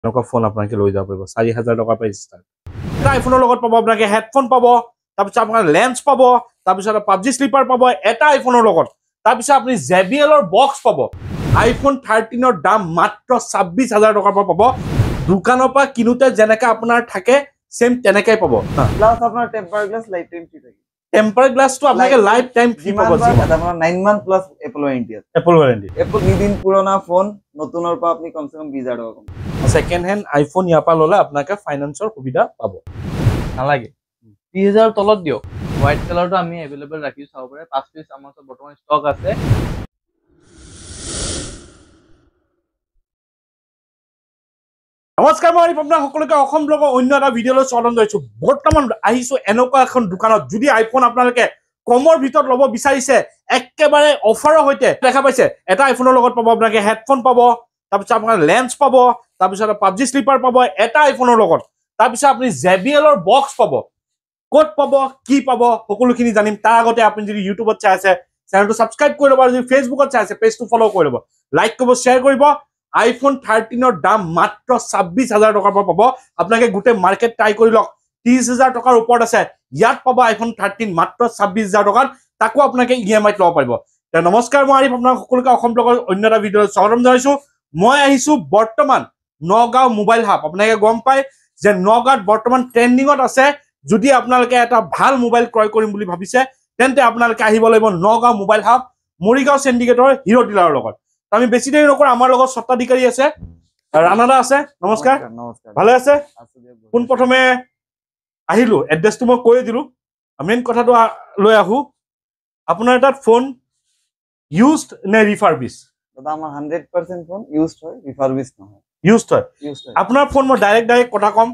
এনেকুৱা ফোন আপোনালোকে লৈ যাব পাৰিব 4000 টকাৰ পৰা ষ্টাৰ্ট। এটা আইফোনৰ লগত পাব আপোনালোকে হেডফোন পাব, তাৰপিছত আপোনাৰ লেন্স পাব, তাৰপিছত পাবজি স্লিপাৰ পাব এটা আইফোনৰ লগত। তাৰপিছত আপুনি JBL ৰ বক্স পাব। আইফোন 13 ৰ দাম মাত্ৰ 26000 টকাৰ পৰা পাব। দোকানৰ পৰা কিনোতে যেনেকা আপোনাৰ থাকে সেম তেনেকাই পাব। প্লাস আপোনাৰ temper glass life time free থাকে। টেম্পাৰ গ্লাসটো আপোনালোকে লাইফ টাইম ফ্ৰী পাব। আপোনাৰ 9 মান্থ প্লাস এপল ওয়াৰেন্টি আছে। Apple warranty. এপল 2 দিন পুৰণা ফোন নতুনৰ পৰা আপুনি কমসে কম 20000 টকা কম। সেকেন্ড হ্যান্ড আইফোন ইয়াৰ পৰা ললে আপোনালোকে ফাইনান্সৰ সুবিধা পাব। নালাগে 20000 তলত দিয়ক। হোয়াইট কালাৰটো আমি अवेलेबल ৰাখি চাব পাৰে। 5 পিস আমাৰ ওচৰত বৰ্তমান ষ্টক আছে। নমস্কাৰ, মই আপোনাৰ সকলোকে অসম ব্লগৰ অন্য এটা ভিডিঅ'লৈ স্বাগতম জনাইছো। বৰ্তমান আহিছো এনেকুৱা এখন দোকানত যদি আইফোন আপোনালোকে কমৰ ভিতৰত ল'ব বিচাৰিছে, একেবাৰে অফাৰৰ সৈতে দেখা পাইছে। এটা আইফোনৰ লগত পাব আপোনালোকে হেডফোন পাব, তাৰপিছত আপোনাৰ লেন্স পাব, তাৰপিছত পাবজি স্লিপাৰ পাব এটা আইফোনৰ লগত। তাৰপিছত আপুনি JBL ৰ বক্স পাব। ক'ত পাব, কি পাব, সকলোখিনি জানিম। তাৰ আগতে আপুনি যদি ইউটিউবত চাই আছে চেনেলটো সাবস্ক্ৰাইব কৰি ল'ব, আৰু যদি ফেচবুকত চাই আছে পেজটো ফলো কৰি ল'ব, লাইক কৰিব, শ্বেয়াৰ কৰিব। আইফোন 13 ৰ দাম মাত্ৰ 26000 টকাৰ পৰা পাব। আপোনালোকে গোটেই মাৰ্কেট ট্ৰাই কৰি লওক, 30000 টকাৰ ওপৰত আছে। ইয়াত পাব আইফোন 13 মাত্ৰ 26000 টকাত, তাকো আপোনালোকে EMI ল'ব পাৰিব। নমস্কাৰ, মই আৰিফ আপোনাক সকলোকে অসম ব্লগৰ অন্য এটা ভিডিঅ'লৈ স্বাগতম জনাইছো। মই আহিছো বৰ্তমান নগাঁও মোবাইল হাব। আপোনালোকে গম পায় যে নগাঁৱত বৰ্তমান ট্ৰেন্ডিঙত আছে। যদি আপোনালোকে এটা ভাল মোবাইল ক্ৰয় কৰিম বুলি ভাবিছে তেন্তে আপোনালোকে আহিব লাগিব নগাঁও মোবাইল হাব, মৰিগাঁও সিন্ডিকেটৰ হিৰো ডিলাৰৰ লগত। আমি বেছি দেৰি নকৰো, আমাৰ লগত স্বত্বাধিকাৰী আছে, ৰাণাদা আছে। নমস্কাৰ, নমস্কাৰ। ভালে আছে? পোন প্ৰথমে আহিলো, এড্ৰেছটো মই কৈ দিলো। মেইন কথাটো লৈ আহো, আপোনাৰ তাত ফোন ইউজড নে ৰিফাৰবিছ? দাদা আমাৰ 100% ফোন ইউজড হয়, ৰিফাৰবিছ নহয়। ইউজড হয়। আপোনাৰ ফোন মই ডাইৰেক্ট কথা কম,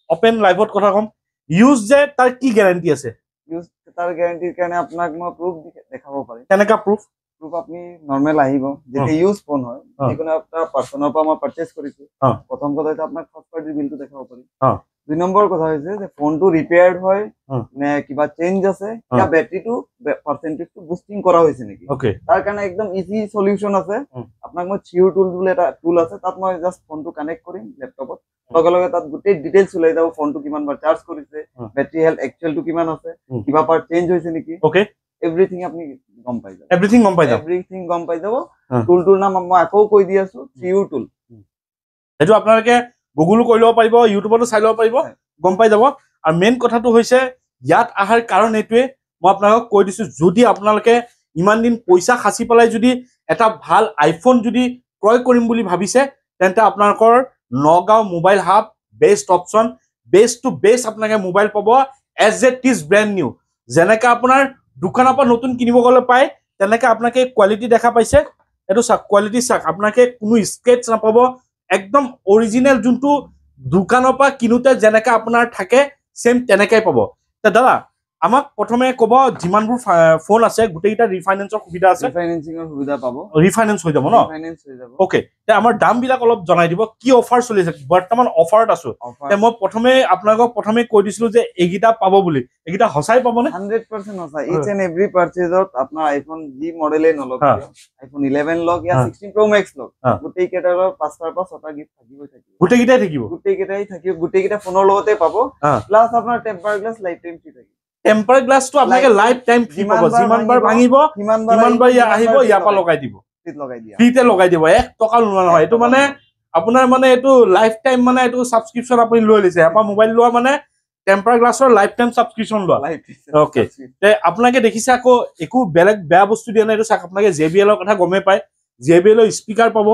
ওপেন লাইভত কথা কম। ইউজ যে তাৰ কি গ্যাৰান্টি আছে? ইউজ তাৰ গ্যাৰান্টিৰ কাৰণে আপোনাক মই প্ৰুফ দেখাব পাৰিম। কেনেকা প্ৰুফ? প্ৰুফ আপুনি নৰ্মেল আহিব, যেতিয়া ইউজ ফোন হয়, যিকোনো এটা পাৰ্সনৰ পৰা মই পাৰচেজ কৰিছো, প্ৰথম কথা হৈছে আপোনাক ফাৰ্স্ট পাৰ্টি বিলটো দেখাব পাৰিম। দুই নম্বৰ কথা হৈছে যে ফোনটো ৰিপেয়াৰ্ড হয় নে কিবা চেঞ্জ আছে, या বেটাৰিটো পাৰ্সেন্টেজটো বুস্টিং কৰা হৈছে নেকি। তাৰ কাৰণে একদম ইজি সলিউশন আছে। আপোনাক মই চিউ টুল বুলি এটা টুল আছে, তাত মই জাস্ট ফোনটো কানেক্ট কৰিম ল্যাপটপত, লগে লগে তাত গোটেই ডিটেইলছ ওলাই যাব। ফোনটো কিমান বাৰ চাৰ্জ কৰিছে, বেটাৰি হেলথ একচুয়ালটো কিমান আছে, কিবা পাৰ্ট চেঞ্জ হৈছে নেকি, এভৰিথিং আপুনি গম পাই যাব। এভৰিথিং গম পাই যাব। টুলটোৰ নাম মই আকৌ কৈ দি আছো, চিউ টুল। সেইটো আপোনালোকে গুগলো কৰি ল'ব পাৰিব, ইউটিউবতো চাই ল'ব পাৰিব, গম পাই যাব। আৰু মেইন কথাটো হৈছে ইয়াত অহাৰ কাৰণ এইটোৱে, মই আপোনালোকক কৈ দিছো, যদি আপোনালোকে ইমান দিন পইচা সাঁচি পেলাই যদি এটা ভাল আইফোন যদি ক্ৰয় কৰিম বুলি ভাবিছে, তেন্তে আপোনালোকৰ Nagaon mobile hub best option. Best to best আপোনালোকে মোবাইল পাব as it is brand new. যেনেকে আপোনাৰ দোকানৰ পৰা নতুন কিনিব গ'লে পায়, তেনেকে আপোনালোকে কোৱালিটি দেখা পাইছে। এইটো চাওক, কোৱালিটি চাওক, আপোনালোকে কোনো স্কেচ নাপাব, একদম অৰিজিনেল। যোনটো দোকানৰ পৰা কিনোতে যেনেকে আপোনাৰ থাকে সেম তেনেকাই পাব। দাদা আমাক প্ৰথমে ক'ব, যিমানবোৰ ফোন আছে গোটেইকেইটা ৰিফাইনেন্সৰ সুবিধা আছে? ৰিফাইনেন্সিংৰ সুবিধা পাব। ৰিফাইনেন্স হৈ যাব ন? ৰিফাইনেন্স হৈ যাব। ওকে, আমাৰ দাম বিলাক অলপ জনাই দিব, কি অফাৰ চলি আছে? বৰ্তমান অফাৰত আছো। মই প্ৰথমে আপোনালোকক কৈ দিছিলো যে এইকেইটা পাব বুলি, এইকেইটা সঁচাই পাবনে? 100% সঁচা। ইচ এণ্ড এভৰি পাৰচেজত আপোনাৰ আইফোন যি মডেলে নলক, আইফোন 11 লক या 16 Pro Max লক, গোটেই কেইটাৰ 5টাৰ পৰা 6টা গিফ্ট থাকিবই থাকিব। গোটেইকেইটাই থাকিব, গোটেইকেইটা ফোনৰ লগতে পাব। প্লাস আপোনাৰ temper glass life time free থাকিব। টেম্পাৰ গ্লাসটো আপোনালোকে লাইফ টাইম ফ্ৰী পাব। যিমান বাৰ ভাঙিব সিমান বাৰ আহিব, ইয়াৰ পৰা লগাই দিব, ফ্ৰীতে লগাই দিব, 1 টকা লোৱা নহয়। এইটো মানে আপোনাৰ মানে এইটো লাইফ টাইম, মানে এইটো সাবস্ক্ৰিপশন আপুনি লৈ লৈছে। আপোনাৰ মোবাইল লোৱা মানে টেম্পাৰ গ্লাসৰ লাইফ টাইম সাবস্ক্ৰিপশন লোৱা। ওকে, আপোনালোকে দেখিছে আকৌ একো বেলেগ বেয়া বস্তু দিয়া নাই। এইটো চাওক, আপোনালোকে JBL ৰ কথা গমে পায়, JBL ৰ স্পিকাৰ পাব।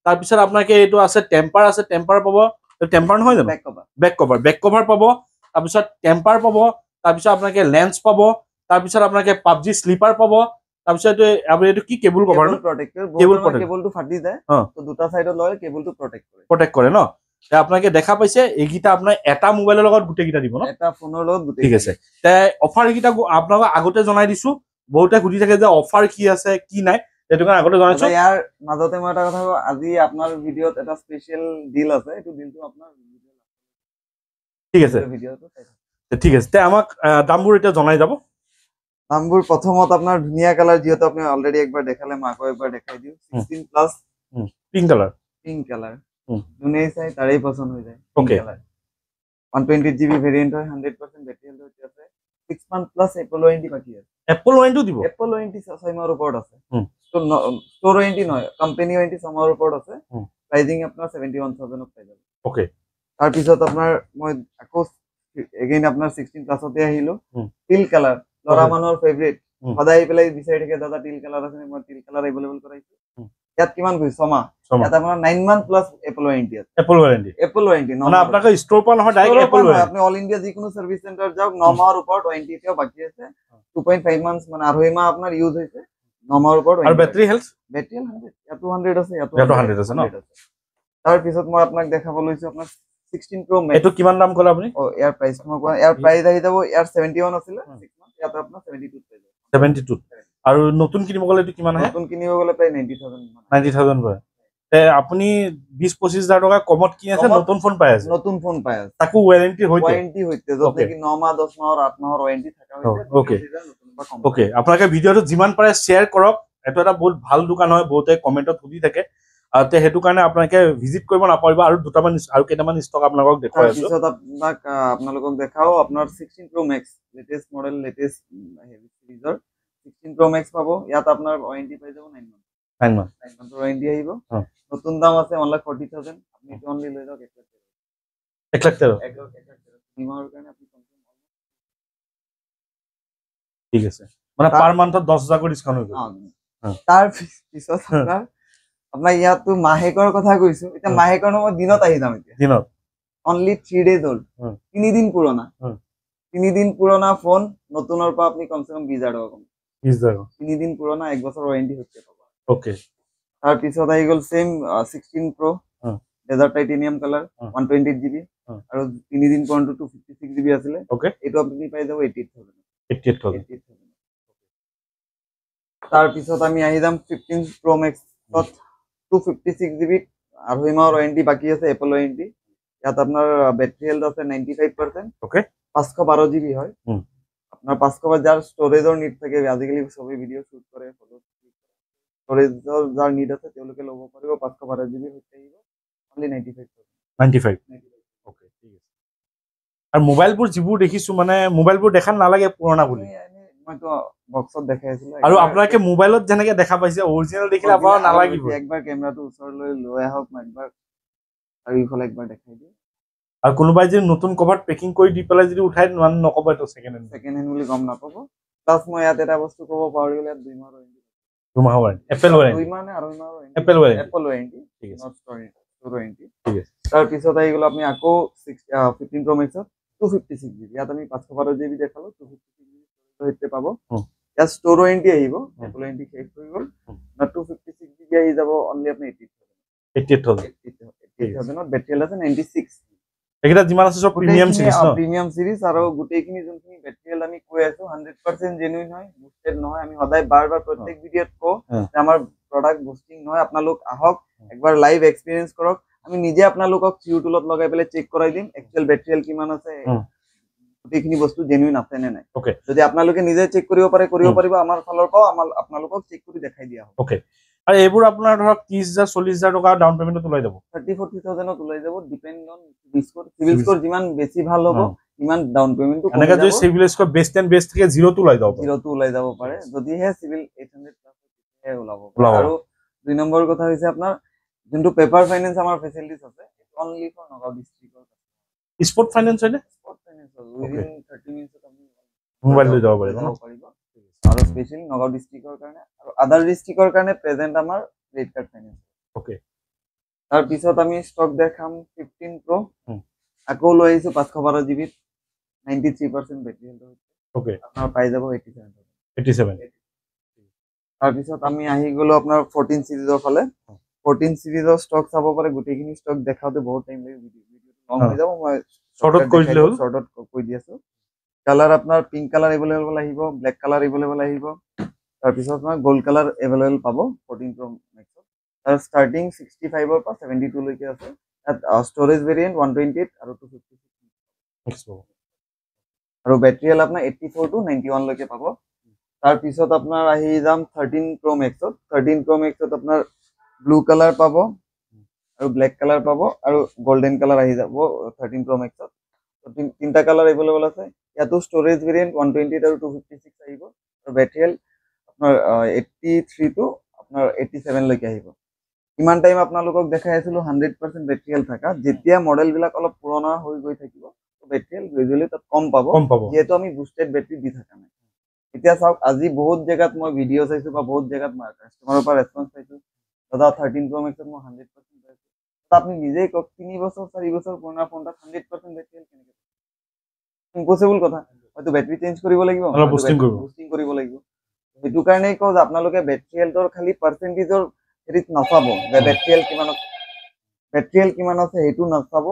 তাৰপিছত আপোনালোকে এইটো আছে টেম্পাৰ, আছে টেম্পাৰ পাব। টেম্পাৰ নহয় জানো? বেক কভাৰ পাব। তাৰপিছত টেম্পাৰ পাব। তাৰপিছত আপোনালোকে লেন্স পাব। তাৰপিছত আপোনালোকে পাবজি স্লিপাৰ পাব। তাৰপিছত এইটো কি কেবল কভাৰ ন? কেবলটো ফাটি যায়, তো দুটা সাইডত লয়, কেবলটো প্ৰটেক্ট কৰে ন? আপোনালোকে দেখা পাইছে, এইকেইটা আপোনাৰ এটা মোবাইলৰ লগত গোটেইকেইটা দিব ন? এটা ফোনৰ লগত গোটেই। ঠিক আছে, অফাৰ কেইটা আপোনালোকক আগতে জনাই দিছো। বহুতে সুধি থাকে যে অফাৰ কি আছে কি নাই, সেইটো কাৰণে আগতে জনাইছো। ইয়াৰ মাজতে মই এটা কথা কওঁ, আজি আপোনাৰ ভিডিঅ'ত এটা স্পেশাল ডিল আছে। এইটো ডিলটো আপোনাৰ ঠিক আছে, ঠিক আছে। আমাক দামবোৰ এতিয়া জনাই যাব। দামবোৰ প্ৰথমত আপোনাৰ ধুনীয়া কালাৰ, যিহেতু আপুনি অলৰেডি একবাৰ দেখালে, মই আকৌ একবাৰ দেখাই দিওঁ। 16 প্লাস পিংক কালাৰ। যোনেই চাই তাৰেই পছন্দ হৈ যায় Okay. 128GB ভেৰিয়েণ্ট হয় 100% বেটাৰী হেল্থ হৈ আছে 6 month প্লাছ এপল ৱাৰেণ্টি বাকী আছে এপল ৱাৰেণ্টিও দিব এপল ৱাৰেণ্টি 6 মাহৰ ওপৰত আছে হুম। ষ্ট'ৰ ৱাৰেণ্টি নহয় কোম্পানী ৱাৰেণ্টি 6 মাহৰ ওপৰত আছে হুম। প্ৰাইজিং আপোনাৰ 71,000 পাই যাব ওকে তাৰপিছত আপোনাৰ মই আকৌ এগেইন আপোনাৰ 16 প্লাছতে আহিলো হুম। টিল কালাৰ ল'ৰা Okay. মানুহৰ ফেভৰেট হুম। সদায় আহি পেলাই বিচাৰি থাকে দাদা টিল কালাৰ আছে মই টিল কালাৰ এভেইলেবল কৰাইছো হুম। ইয়াত কিমান গৈছে 6 মাহ ইয়াত আপোনাৰ 9 month প্লাছ এপল ৱাৰেণ্টি আছে এপল ৱাৰেণ্টি এপল ৱাৰেণ্টি মানে আপোনালোকে ষ্ট'ৰ পৰা নহয় ডাইৰেক্ট এপল ৱাৰেণ্টি আপনি অল ইন্ডিয়া যিকোনো সাৰ্ভিস সেন্টাৰ যাওক 9 মাহৰ ওপৰত ওয়ারেন্টি এতিয়াও বাকি আছে 2.5 মান্থস মানে 2.5 মাহ আপোনাৰ ইউজ হৈছে 9 মাহৰ ওপৰত আৰু বেটাৰী হেল্থ বেটাৰী 100 ইয়াতো 100 আছে ইয়াতো 100 আছে ন? তাৰ পিছত মই আপোনাক দেখাব লৈছো আপোনাৰ 16 Pro Max এইটো কিমান দাম ক'লে আপুনি ও ইয়াৰ প্ৰাইস মই কোৱা ইয়াৰ প্ৰাইস আহি যাব ইয়াৰ 71 আছিল 6 মান্থ ইয়াত আপোনাৰ 72 পাই যাব 72 আৰু নতুন কিনিব গ'লে এইটো কিমান আহে নতুন কিনিব গ'লে প্ৰায় 90,000 90,000 পৰে তে আপুনি 20-25,000 টকা কমত কিনি আছে কমত নতুন ফোন পাই আছে নতুন ফোন পাই আছে তাকো ৱাৰেণ্টি হৈতে ওয়াৰেন্টি হইতে যত Okay. নাকি 9 মাহ 10 মাহৰ 8 মাহৰ ওয়াৰেন্টি থাকা হইতে Okay. ওকে আপোনালোকে ভিডিঅ'টো যিমান পাৰে শ্বেয়াৰ কৰক এইটো এটা বহুত ভাল দোকান হয় বহুতে কমেণ্টত সুধি থাকে আৰু তে সেইটো কাৰণে আপোনালোকে ভিজিট কৰিব নাপাৰিব আৰু দুটামান আৰু কেইটামান ষ্টক আপোনালোকক দেখুৱাই আছো তাৰপিছত আপোনাক আপোনালোকক দেখাও আপোনাৰ 16 Pro Max latest model latest heavy সিৰিজৰ 16 Pro Max পাব ইয়াত আপোনাৰ ওয়ারেন্টি পাই যাব 9 মান্থ 9 মাহ ওয়ারেন্টি আহিব অ। নতুন দাম আছে 1,40,000 আপনি এটা অনলি লৈ যাওক 1,13,000 বিমাৰ কাৰণে আপনি ঠিক আছে মানে পাৰ মান্থত 10,000 কৰি ডিসকাউন্ট হৈ গ'ল তাৰ পিছত আপোনাৰ ইয়াতো মাহেকৰ কথা কৈছো এতিয়া মাহেকৰ মই দিনত আহি যাম এতিয়া দিনত অনলি 3 days old 3 দিন পুৰণা 3 দিন পুৰণা ফোন নতুনৰ পৰা আপনি কমসে কম 20,000 টকা কম 20,000 3 দিন পুৰণা 1 বছৰ ওয়াৰেন্টি হচ্ছে পাবা ওকে তাৰ পিছত আহি গ'ল same 16 Pro desert titanium colour 128GB আৰু 3 দিন পুৰণটো 256GB আছিল ওকে এইটো আপনি পাই যাব 88,000 88,000 তাৰ পিছত আমি আহি যাম 15 Pro Max ত 256GB আৰু মাহৰ ওয়াৰেন্টি বাকি আছে এপল ওয়াৰেন্টি ইয়াত আপোনাৰ বেটাৰী হেল্থ আছে 95% ওকে 512GB হয় আপোনাৰ 512 যাৰ ষ্টৰেজৰ নিড থাকে আজিকালি সবে ভিডিও শুট কৰে ফটো ষ্টৰেজৰ যাৰ নিড আছে তেওঁলোকে ল'ব পাৰিব 512GB হৈছে আহিব অনলি 95 ওকে ঠিক আছে আৰু মোবাইলবোৰ যিবোৰ দেখিছো মানে মোবাইলবোৰ দেখাত নালাগে পুৰণা বুলি মইতো বক্সত দেখাই আছিলো আৰু আপোনালোকে মোবাইলত যেনেকে দেখা পাইছে অৰিজিনাল দেখিলে আপোনাৰ নালাগিব একবাৰ কেমেৰাটো ওচৰলৈ লৈ আহক মই একবাৰ আৰু ইফালে একবাৰ দেখাই দিওঁ আৰু কোনোবাই যদি নতুন কভাৰ পেকিং কৰি দি পেলাই যদি উঠাই মানে নকব এইটো সেকেন্ড হেণ্ড বুলি গম নাপাব প্লাস মই ইয়াত এটা বস্তু ক'ব পাহৰি গ'লে 2 মাহৰ ওয়াৰেন্টি 2 মাহৰ ৱাৰেণ্টি এপল ৱাৰেণ্টি 2 মাহ নে 2.5 মাহৰ warranty Apple warranty Apple warranty ঠিক আছে নট ষ্ট'ৰ ওয়াৰেন্টি ঠিক আছে তাৰ পিছত আহি গ'ল আপুনি আকৌ 15 Pro Max 256GB ইয়াত আমি 512GB দেখালো 256GB হইতে পাব ইয়াত ষ্ট'ৰ ওয়ারেন্টি আহিব এপল ওয়ারেন্টি শেষ হৈ গ'ল না 256GB আহি যাব অনলি আপনি 88,000 বেটাৰী আছে 96 এইটা যিমান আছে সব প্ৰিমিয়াম সিৰিজ ন প্ৰিমিয়াম সিৰিজ আৰু গোটেইখিনি যোনখিনি বেটাৰী আমি কৈ আছো 100% জেনুইন হয় বুস্টেড নহয় আমি সদায় বাৰ প্ৰত্যেক ভিডিঅ'ত কওঁ যে আমাৰ প্ৰডাক্ট বুস্টিং নহয় আপোনালোক আহক একবাৰ লাইভ এক্সপেৰিয়েন্স কৰক আমি নিজে আপোনালোকক চিউ টুলত লগাই পেলাই চেক কৰাই দিম একচুয়াল বেটাৰী কিমান আছে গোটেইখিনি বস্তু জেনুইন আছে নে নাই ওকে যদি আপোনালোকে নিজে চেক কৰিব পাৰিব আমাৰ ফালৰ পৰা আপোনালোকক চেক কৰি দেখাই দিয়া হ'ব ওকে আৰু এইবোৰ আপোনাৰ ধৰক 30,000 40,000 টকা ডাউন পেমেন্টত ওলাই যাব 30-40,000 ওলাই যাব ডিপেন্ড অন সিভিল স্কোৰ যিমান বেছি ভাল হ'ব ইমান ডাউন পেমেন্টটো কম এনেকা যদি CIBIL score best and best থাকে 0 টো ওলাই যাব ওলাই যাব পাৰে যদিহে সিভিল 800 প্লাস হে ওলাব আৰু 2 নম্বৰ কথা হৈছে আপোনাৰ যোনটো পেপাৰ ফাইনেন্স আমাৰ ফেসিলিটিজ আছে অনলি ফৰ নগাঁও ডিস্ট্ৰিক্টৰ স্পট ফাইনেন্স হয় নে স্পট ফাইনেন্স উইদিন 30 মিনিটত আপুনি মোবাইল লৈ যাব পাৰিব আৰু স্পেশালি নগাঁও ডিস্ট্ৰিক্টৰ কাৰণে আৰু আদাৰ ডিস্ট্ৰিক্টৰ কাৰণে প্ৰেজেন্ট আমাৰ ৰেড কাৰ্ড ফাইনেন্স ওকে তাৰ পিছত আমি ষ্টক দেখাম 15 Pro আকৌ লৈ আহিছো 512GB 93% বেটাৰী হেল্থ ওকে আপোনাৰ পাই যাব 87 তাৰ পিছত আমি আহি গলো আপোনাৰ 14 সিৰিজৰ ফালে 14 সিৰিজৰ ষ্টক চাব পাৰে গোটেইখিনি ষ্টক দেখাওতে বহুত টাইম লাগে ভিডিঅ'টো লং হৈ যাব মই শৰ্টত কৈ দিলে হ'ল শৰ্টত কৈ দি আছো কালাৰ আপোনাৰ পিংক কালাৰ এভেইলেবল আহিব ব্ল্যাক কালাৰ এভেইলেবল আহিব তাৰ পিছত আপোনাৰ গোল্ড কালাৰ এভেইলেবল পাব 14 Pro Max তাৰ ষ্টাৰ্টিং 65 ৰ পৰা 72 লৈকে আছে তাত ষ্টৰেজ ভেৰিয়েন্ট 128 আৰু 256 আৰু বেটাৰী হেল্থ আপোনাৰ 84 to 91 লৈকে পাব তাৰ পিছত আপোনাৰ আহি যাম 13 Pro Max 13 Pro Max আপোনাৰ ব্লু কালাৰ পাব আৰু ব্লেক কালাৰ পাব আৰু গোল্ডেন কালাৰ আহি যাব 13 Pro Max ত তিনটা কালাৰ এভেইলেবল আছে ইয়াতো ষ্টৰেজ ভেৰিয়েন্ট 128 আৰু 256 আহিব আৰু বেটাৰি হেল্থ আপোনাৰ 83 টু আপোনাৰ 87 লৈকে আহিব ইমান টাইম আপোনালোকক দেখাই আছিলো 100% বেটাৰি হেল্থ থাকা যেতিয়া মডেল বিলাক অলপ পুৰণা হৈ গৈ থাকিব বেটাৰি হেল্থ গ্ৰেজুৱেলি তাত কম পাব যেহেতু আমি বুষ্টেড বেটাৰি দি থাকা নাই এতিয়া চাওক আজি বহুত জেগাত মই ভিডিঅ' চাইছো বা বহুত জেগাত মই কাস্টমাৰৰ পৰা ৰেছপন্স পাইছো দাদা 13 Pro Max ত মই 100% পাইছো আপনি নিজেই কওক 3 বছৰ 4 বছৰ পুৰণা ফোনটা 100% বেটাৰি হেল্থ কেনেকৈ ইম্পসিবল কথা হয়তো বেটাৰি চেঞ্জ কৰিব লাগিব বুষ্টিং কৰিব লাগিব সেইটো কাৰণেই কওঁ যে আপোনালোকে বেটাৰি হেল্থৰ খালি পাৰ্চেন্টেজৰ হেৰিত নাচাব যে বেটাৰি হেল্থ কিমান আছে সেইটো নাচাব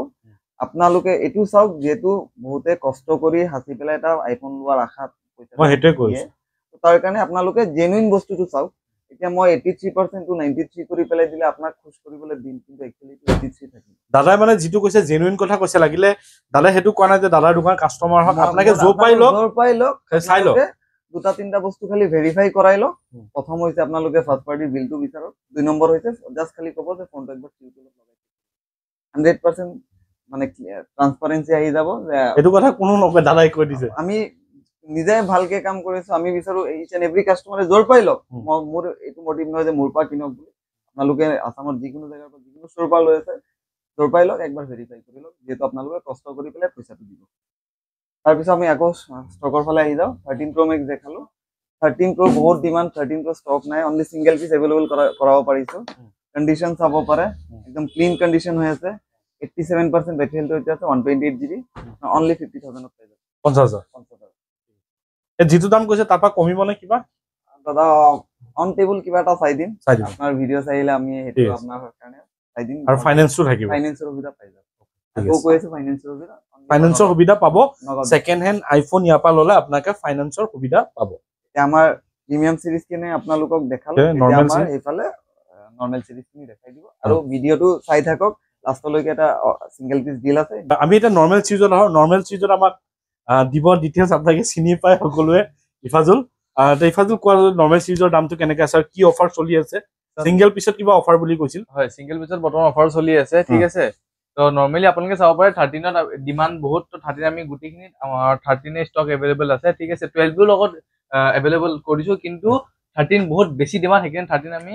আপোনালোকে এইটো চাওক যেহেতু বহুতে কষ্ট কৰি হাসি পেলাই এটা আইফোন লোৱাৰ আশাত মই হেতুৱে কৈছো তাৰ কাৰণে আপোনালোকে জেনুইন বস্তুটো চাওক এতিয়া মই 83% টু 93 কৰি পেলাই দিলে আপোনাক খুশ কৰিবলৈ দিন কিন্তু একচুয়ালি 83 থাকিব দাদাই মানে যিটো কৈছে জেনুইন কথা কৈছে লাগিলে দাদাই হেতু কোৱা নাই যে দাদাৰ দোকান কাস্টমাৰ হক আপোনাকে জো পাই লওক চাই লওক দুটা তিনটা বস্তু খালি ভেৰিফাই কৰাই লওক প্ৰথম হৈছে আপোনালোকে ফাৰ্স্ট পাৰ্টি বিলটো বিচাৰক দুই নম্বৰ হৈছে জাস্ট খালি ক'ব যে ফোনটো একবাৰ টিউটোলত লগাই 100% মানে ট্ৰান্সপাৰেন্সি আহি যাব যে এটো কথা কোনো নকয় দাদাই কৈ দিছে আমি নিজে ভালকে কাম কৰিছো আমি বিচাৰো ইচ এন্ড এভৰি কাস্টমাৰে জোৰ পাই লওক মোৰ এইটো মোটিভ নহয় যে মোৰ পৰা কিনক বুলি আপোনালোকে আসামৰ যিকোনো জায়গাৰ পৰা যিকোনো ষ্টৰ পৰা লৈ আছে জোৰ পাই লওক একবাৰ ভেৰিফাই কৰি লওক যেহেতু আপোনালোকে কষ্ট কৰি পেলাই পইচাটো দিব তাৰপিছত আমি আকৌ ষ্টকৰ ফালে আহি যাওঁ 13 Pro Max দেখালো 13 Pro বহুত ডিমান্ড 13 Pro ষ্টক নাই অনলি সিঙ্গেল পিস अवेलेबल কৰাব পাৰিছো কন্ডিশন চাব পাৰে একদম ক্লিন কন্ডিশন হৈ আছে 87% বেটাৰি হেল্থ হৈছে 128 GB অনলি 50000 অফ পাই যাব 50000 এ যিটো দাম কৈছে তাৰ পৰা কমিব নে কিবা দাদা অন টেবল কিবা এটা চাই দিম আপোনাৰ ভিডিঅ' চাইলে আমি হেতু আপোনাৰ কাৰণে চাই দিম আৰু ফাইনান্সও থাকিব ফাইনান্সৰ সুবিধা পাই যাব আকৌ কৈছো ফাইনান্সৰ সুবিধা পাব সেকেন্ড হ্যান্ড আইফোন ইয়াৰ পৰা ললে আপোনাকে ফাইনান্সৰ সুবিধা পাব এতিয়া আমাৰ প্ৰিমিয়াম সিৰিজ কিনে আপোনালোকক দেখালো এতিয়া আমাৰ এইফালে নৰ্মেল সিৰিজ খিনি দেখাই দিব আৰু ভিডিঅ'টো চাই থাকক লাষ্টলৈকে এটা সিঙ্গেল পিস ডিল আছে আমি এটা নৰ্মেল সিৰিজত আহো নৰ্মেল সিৰিজত আমাক দিব ডিটেইলছ আপোনাকে চিনি পায় সকলোৱে ইফাজুল ইফাজুল কোৱা নৰ্মেল সিৰিজৰ দামটো কেনেকৈ আছে আৰু কি অফাৰ চলি আছে সিঙ্গেল পিছত কিবা অফাৰ বুলি কৈছিল হয় সিঙ্গেল পিছত বৰ্তমান অফাৰ চলি আছে ঠিক আছে তো নৰ্মেলি আপোনালোকে চাব পাৰে 13ত ডিমান্ড বহুত তো 13 আমি গুটিখিনি আমাৰ 13 ষ্টক अवेलेबल আছে ঠিক আছে 12 লগত अवेलेबल কৰিছো কিন্তু 13 বহুত বেছি ডিমান্ড হেকিন 13 আমি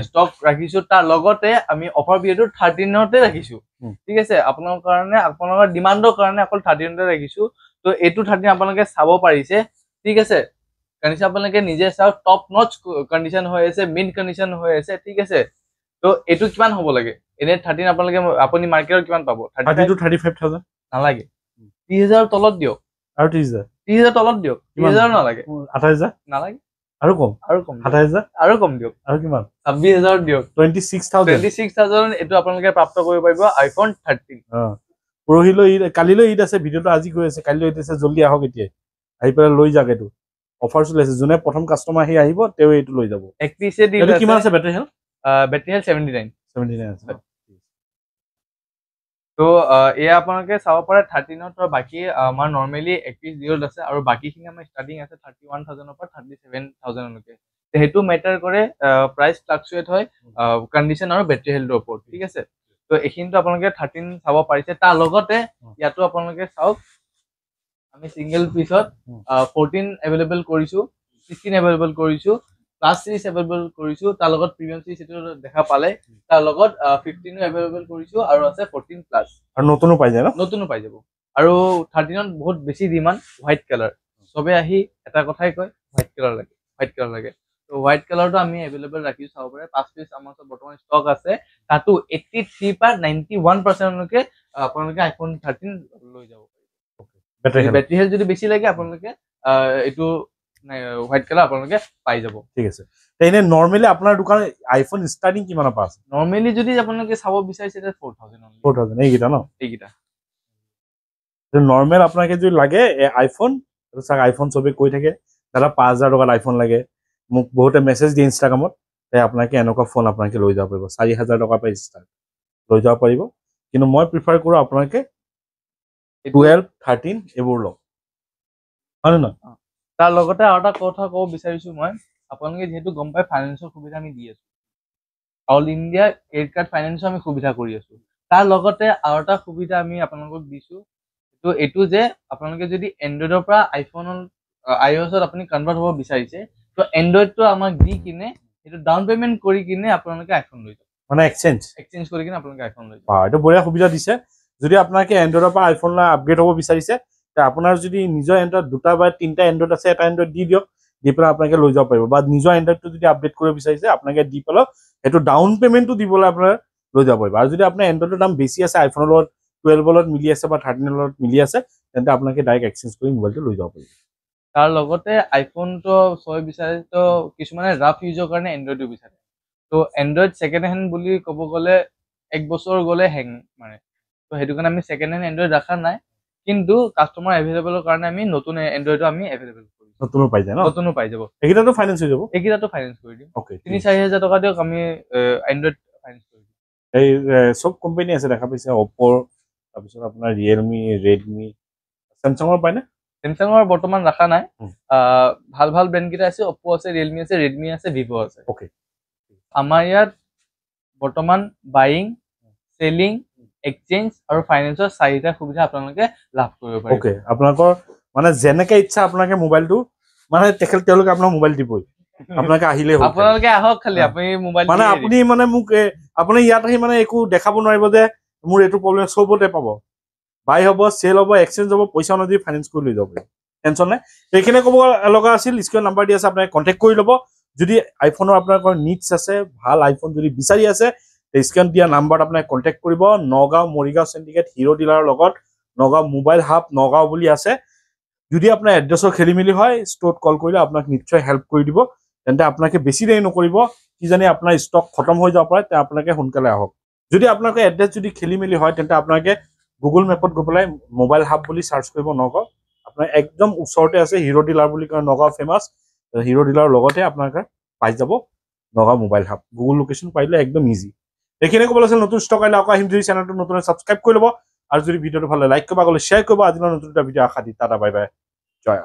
ষ্টক ৰাখিছো তাৰ লগতে আমি অফাৰ পিৰিয়ডটো 13তে ৰাখিছো ঠিক আছে আপোনালোকৰ কাৰণে আপোনালোকৰ ডিমান্ডৰ কাৰণে অকল 13তে ৰাখিছো তো এটো 13 আপোনালোকে চাব পাৰিছে ঠিক আছে কন্ডিশন আপোনালোকে নিজে চাও টপ নচ কন্ডিশন হৈ আছে মিড কন্ডিশন হৈ আছে ঠিক আছে তো এটো কিমান হ'ব লাগে এনে 13 আপোনালোকে আপুনি মাৰ্কেটত কিমান পাব 30 to 35000 নালাগে 30000 তলত দিয়ক আৰু 30000 তলত দিয়ক 30000 নালাগে 28000 নালাগে আৰু কম 28000 আৰু কম দিয়ক আৰু কিমান 26000 দিয়ক 26000 এটো আপোনালোকে প্ৰাপ্ত কৰিব পাৰিব আইফোন 13 পৰহিলৈ ঈদ কালিলৈ ঈদ আছে ভিডিঅটো আজি গৈ আছে কালিলৈ ঈদ আছে জলদি আহক এতিয়া আহি পেলাই লৈ যাক এটো অফাৰ চলি আছে যোনে প্ৰথম কাস্টমাৰ আহিব তেও এইটো লৈ যাব 31 এ দিল আছে কিমান আছে বেটাৰি হেল্থ 79 আছে তো এয়া আপোনালোকে চাব পাৰে 13 ৰ বাকি আমাৰ নৰমালি 31 ডিল আছে আৰু বাকিখিনি আমাৰ ষ্টাৰ্টিং আছে 31000 ৰ পৰা 37000 লৈকে হেতু মেটাৰ কৰে প্ৰাইস ফ্লাকচুৱেট হয় কন্ডিশন আৰু বেটাৰি হেল্থৰ ওপৰত ঠিক আছে তো এখিনটো আপোনালোকে 13 চাব পাৰিছে তাৰ লগতে ইয়াতো আপোনালোকে চাওক আমি সিঙ্গেল পিছত 14 अवेलेबल কৰিছো 16 अवेलेबल কৰিছো প্লাস সিৰিজ अवेलेबल কৰিছো তাৰ লগত প্ৰিমিয়াম সিৰিজ এটো দেখা পালে তাৰ লগত 15 अवेलेबल কৰিছো আৰু আছে 14 প্লাস আৰু নতুনো পাই যায় নতুনো পাই যাব আৰু 13 ত বহুত বেছি ডিমান্ড হোৱাইট কালাৰ সবে আহি এটা কথাই কয় হোৱাইট কালাৰ লাগে তো হোৱাইট কালাৰটো আমি अवेलेबल ৰাখিছো চাব পাৰে 5 পিস আমাৰ বৰ্তমান ষ্টক আছে তাতো 83 পৰা 91% লৈকে আপোনালোকে আইফোন 13 লৈ যাব বেটাৰি হেল্থ যদি বেছি লাগে আপোনালোকে এটো হোৱাইট কালাৰ আপোনালোকে পাই যাব ঠিক আছে তেনে নৰমালি আপনাৰ দোকানে আইফোন স্টাৰ্টিং কিমানৰ পৰা আছে নৰমালি যদি আপোনালোকে চাব বিচাৰিছে 4000 এইগিটা ন এইগিটা নর্মাল আপনাকে যদি লাগে আইফোন চাক আইফোন সবে কৈ থাকে দাদা 5000 টকাত আইফোন লাগে মোক বহুতে মেসেজ দিয়ে ইনষ্টাগ্ৰামত আপোনাকে এনেকুৱা ফোন আপোনাকে লৈ যাব পাৰিব 4000 টকা পৰা ষ্টাৰ্ট লৈ যাব পাৰিব কিন্তু মই প্ৰিফাৰ কৰো আপোনাকে 12 13 এবোৰ লওক হয় না তাৰ লগতে আৰু এটা কথা ক'ব বিচাৰিছো মই আপোনালোকে যেহেতু গম পাই ফাইনান্সৰ সুবিধা আমি দি আছো অল ইণ্ডিয়া ক্ৰেডিট কাৰ্ড ফাইনেন্সো আমি সুবিধা কৰি আছো তাৰ লগতে আৰু এটা সুবিধা আমি আপোনালোকক দিছো এইটো যে আপোনালোকে যদি এণ্ড্ৰইডৰ পৰা iOS-ত আপুনি কনভাৰ্ট হ'ব বিচাৰিছে তো এণ্ড্ৰইডটো আমাক দি কিনে সেইটো ডাউন পেমেন্ট কৰি কিনে আপোনালোকে আইফোন লৈ যাব মানে এক্সচেঞ্জ কৰি কিনে আপোনালোকে আইফোন লৈ যাব এইটো বঢ়িয়া সুবিধা দিছে যদি আপোনালোকে এণ্ড্ৰইডৰ পৰা আইফোনলৈ আপগ্ৰেড হ'ব বিচাৰিছে তে আপোনাৰ যদি নিজৰ এণ্ড্ৰইড 2টা বা 3টা এণ্ড্ৰইড আছে এটা এণ্ড্ৰইড দি দিয়ক দি পেলাই আপোনালোকে লৈ যাব পাৰিব বা নিজৰ এণ্ড্ৰইডটো যদি আপডেট কৰিব বিচাৰিছে আপোনালোকে দি পেলাই সেইটো ডাউন পেমেন্টটো দিবলৈ আপোনাৰ লৈ যাব পাৰিব আৰু যদি আপোনাৰ এণ্ড্ৰইডৰ দাম বেছি আছে আইফোনৰ লগত 12 লগত মিলি আছে বা 13 লগত মিলি আছে তেন্তে আপোনালোকে ডাইৰেক্ট এক্সচেঞ্জ কৰি মোবাইলটো লৈ যাব পাৰিব তাৰ লগতে আইফোনটো চবে বিচাৰে তো কিছুমানে ৰাফ ইউজৰ কাৰণে এণ্ড্ৰইডো বিচাৰে তো এণ্ড্ৰইড ছেকেণ্ড হেণ্ড বুলি ক'ব গ'লে 1 বছৰ গ'লে হেং মাৰে তো সেইটো কাৰণে আমি ছেকেণ্ড হেণ্ড এণ্ড্ৰইড ৰাখা নাই কিন্তু কাষ্টমাৰ এভেইলেবলৰ কাৰণে আমি নতুন এণ্ড্ৰইডো আমি এভেইলেবল কৰিম নতুনো পাই যায় ন নতুনো পাই যাব এইকেইটাতো ফাইনেন্স হৈ যাব এইকেইটাতো ফাইনেন্স কৰি দিম ওকে 3-4 হাজাৰ টকা দিয়ক আমি এণ্ড্ৰইড ফাইনেন্স কৰি দিম এই সব কোম্পানী আছে দেখা পাইছে অপ'ৰ তাৰপিছত আপোনাৰ ৰিয়েলমি ৰেডমি স্যামসাঙৰ পায়নে স্যামসাঙৰ বৰ্তমান ৰাখা নাই ভাল ভাল ব্ৰেণ্ড কেইটা আছে অপো আছে ৰিয়েলমি আছে ৰেডমি আছে ভিভো আছে ওকে আমাৰ ইয়াত বৰ্তমান বাইং সেলিং এক্সচেঞ্জ আৰু ফাইনেন্সৰ 4টা সুবিধা আপোনালোকে লাভ কৰিব পাৰিব ওকে আপোনালোকৰ মানে যেনেকে ইচ্ছা আপোনালোকে মোবাইলটো মানে তেওঁলোকে আপোনাৰ মোবাইল দিবই আপোনালোকে আহিলে হ'ল আপোনালোকে আহক খালি আপুনি মোবাইল মানে আপুনি মানে মোক আপুনি ইয়াত আহি মানে একো দেখাব নোৱাৰিব যে মোৰ এইটো প্ৰব্লেম সবতে পাব বাই হ'ব চেল হ'ব এক্সচেঞ্জ হ'ব পইচা নদি ফাইনেন্স কৰি লৈ যাব টেনচন নাই এইখিনি ক'ব লগা আছিল স্ক্ৰীন নাম্বাৰ দি আছে আপোনালোকে কণ্টেক্ট কৰি ল'ব যদি আইফোনৰ আপোনালোকৰ নিডছ আছে ভাল আইফোন যদি বিচাৰি আছে স্ক্ৰীন দিয়া নাম্বাৰত আপোনালোকে কণ্টেক্ট কৰিব নগাঁও মৰিগাঁও চিণ্ডিকেট হিৰো ডিলাৰৰ লগত নগাঁও মোবাইল হাব নগাঁও বুলি আছে যদি আপোনাৰ এড্ৰেছৰ খেলি মেলি হয় ষ্টৰত কল কৰিলে আপোনাক নিশ্চয় হেল্প কৰি দিব তেন্তে আপোনালোকে বেছি দেৰি নকৰিব কিজানি আপোনাৰ ষ্টক খতম হৈ যাব পাৰে তে আপোনালোকে সোনকালে আহক যদি আপোনালোকৰ এড্ৰেছ যদি খেলি মেলি হয় তেন্তে আপোনালোকে গুগল মেপত গৈ পেলাই মোবাইল হাব বুলি সাৰ্চ কৰিব নগাঁও আপোনাৰ একদম ওচৰতে আছে হিৰো ডিলাৰ বুলি কয় নগাঁও ফেমাছ হিৰো ডিলাৰৰ লগতে আপোনালোকে পাই যাব Nagaon mobile hub Google location পাইলে একদম ইজি এইখিনি ক'বলৈ আছিল নতুন ষ্টক আহিলে আকৌ আহিম যদি চেনেলটো নতুন ছাবস্ক্ৰাইব কৰি ল'ব আৰু যদি ভিডিঅ'টো ভাল লাগে লাইক কৰিব আগলৈ শ্বেয়াৰ কৰিব আজিলৈ নতুন এটা ভিডিঅ' আশা দি টাটা বাই বাই জয়